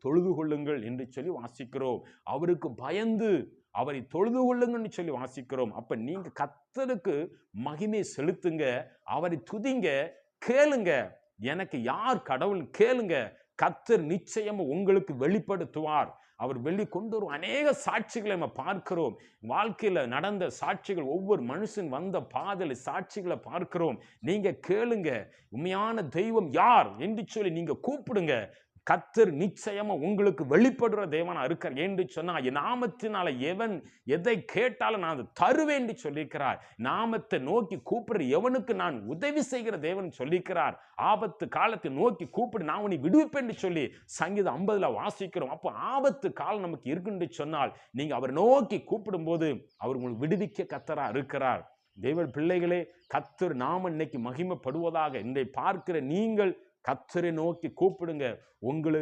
தொழுது கொள்ளுங்கள் என்று சொல்லி வாசிக்கிறோம். அவருக்கு பயந்து அவரை தொழுது கொள்ளுங்கன்னு சொல்லி வாசிக்கிறோம். அப்ப நீங்க கர்த்தருக்கு மகிமை செலுத்துங்க, அவரை துதிங்க, கேளுங்க. எனக்கு யார் கடவுள் கேளுங்க, கர்த்தர் நிச்சயம் உங்களுக்கு வெளிப்படுத்துவார். அவர் கொண்டு வரும் அநேக சாட்சிகளை நம்ம பார்க்கிறோம். வாழ்க்கையில நடந்த சாட்சிகள், ஒவ்வொரு மனுஷன் வந்த பாதையில சாட்சிகளை பார்க்கிறோம். நீங்க கேளுங்க, உண்மையான தெய்வம் யார் என்று சொல்லி நீங்க கூப்பிடுங்க. கர்த்தர் நிச்சயமா உங்களுக்கு வெளிப்படுற தேவனா இருக்கார் என்று சொன்னா, என் நாமத்தினால எவன் எதை கேட்டாலும் நான் அதை தருவேன் என்று சொல்லியிருக்கிறார். நாமத்தை நோக்கி கூப்பிடுற எவனுக்கு நான் உதவி செய்கிற தேவன் சொல்லியிருக்கிறார். ஆபத்து காலத்தை நோக்கி கூப்பிடு, நான் உன்னை விடுவிப்பேன் என்று சொல்லி சங்கீதம் 50 வாசிக்கிறோம். அப்போ ஆபத்து காலம் நமக்கு இருக்குன்னு சொன்னால், நீங்க அவர் நோக்கி கூப்பிடும் போது அவர் உங்களுக்கு விடுவிக்க கர்த்தரா இருக்கிறார். தேவ பிள்ளைகளே, கர்த்தர் நாம இன்னைக்கு மகிமைப்படுவதாக. இன்றை பார்க்கிற நீங்கள் கர்த்தரை நோக்கி கூப்பிடுங்க. உங்களை